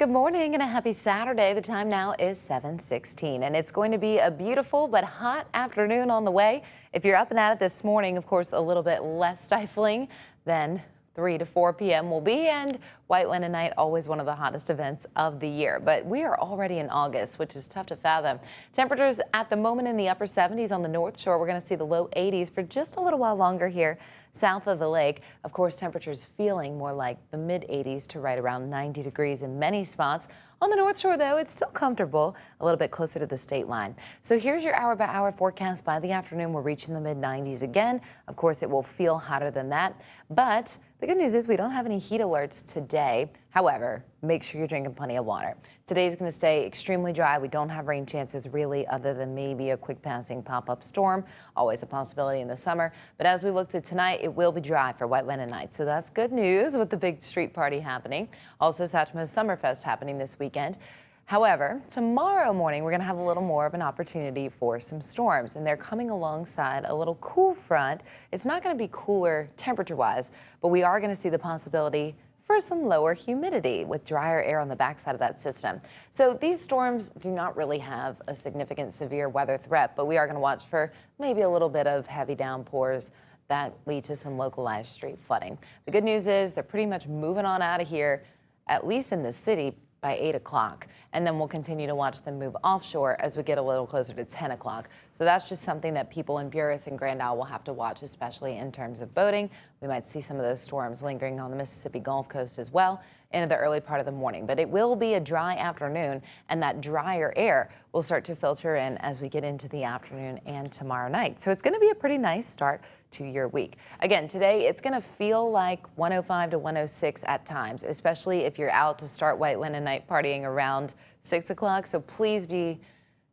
good morning and a happy Saturday. The time now is 7:16 and it's going to be a beautiful but hot afternoon on the way. If you're up and at it this morning, of course, a little bit less stifling than 3 to 4 p.m. will be, and White Linen Night, always one of the hottest events of the year. But we are already in August, which is tough to fathom. Temperatures at the moment in the upper 70s on the North Shore. We're going to see the low 80s for just a little while longer here south of the lake. Of course, temperatures feeling more like the mid 80s to right around 90 degrees in many spots. On the North Shore, though, it's still comfortable, a little bit closer to the state line. So here's your hour-by-hour forecast. By the afternoon, we're reaching the mid-90s again. Of course, it will feel hotter than that. But the good news is we don't have any heat alerts today. However, make sure you're drinking plenty of water. Today is going to stay extremely dry. We don't have rain chances really, other than maybe a quick passing pop-up storm. Always a possibility in the summer. But as we looked at tonight, it will be dry for White Linen Night. So that's good news with the big street party happening. Also, Satchmo's Summerfest happening this weekend. However, tomorrow morning, we're going to have a little more of an opportunity for some storms, and they're coming alongside a little cool front. It's not going to be cooler temperature-wise, but we are going to see the possibility for some lower humidity with drier air on the backside of that system. So these storms do not really have a significant severe weather threat, but we are going to watch for maybe a little bit of heavy downpours that lead to some localized street flooding. The good news is they're pretty much moving on out of here, at least in the city, by 8 o'clock. And then we'll continue to watch them move offshore as we get a little closer to 10 o'clock. So that's just something that people in Buras and Grand Isle will have to watch, especially in terms of boating. We might see some of those storms lingering on the Mississippi Gulf Coast as well into the early part of the morning. But it will be a dry afternoon, and that drier air will start to filter in as we get into the afternoon and tomorrow night. So it's going to be a pretty nice start to your week. Again, today it's going to feel like 105 to 106 at times, especially if you're out to start White Linen Night partying around 6 o'clock. So please be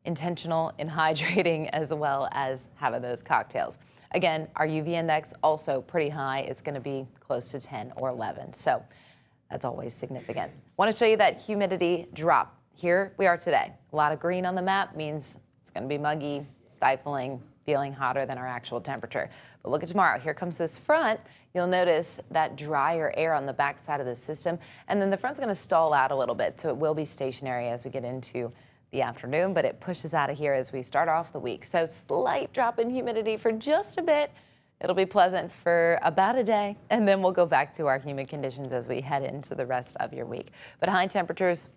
intentional in hydrating as well as having those cocktails. Again, our UV index also pretty high. It's going to be close to 10 or 11. So that's always significant. Want to show you that humidity drop. Here we are today. A lot of green on the map means it's going to be muggy, stifling, feeling hotter than our actual temperature. But look at tomorrow. Here comes this front. You'll notice that drier air on the back side of the system, and then the front's going to stall out a little bit, so it will be stationary as we get into the afternoon, but it pushes out of here as we start off the week. So slight drop in humidity for just a bit. It'll be pleasant for about a day, and then we'll go back to our humid conditions as we head into the rest of your week. But high temperatures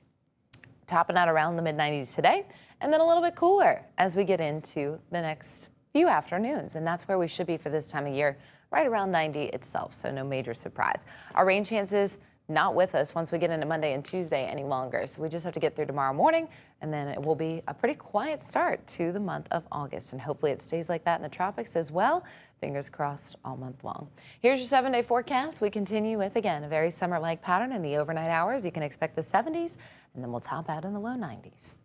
topping out around the mid-90s today, and then a little bit cooler as we get into the next few afternoons. And that's where we should be for this time of year, right around 90 itself, so no major surprise. Our rain chances not with us once we get into Monday and Tuesday any longer. So we just have to get through tomorrow morning, and then it will be a pretty quiet start to the month of August. And hopefully it stays like that in the tropics as well. Fingers crossed all month long. Here's your 7-day forecast. We continue with, again, a very summer-like pattern in the overnight hours. You can expect the 70s, and then we'll top out in the low 90s.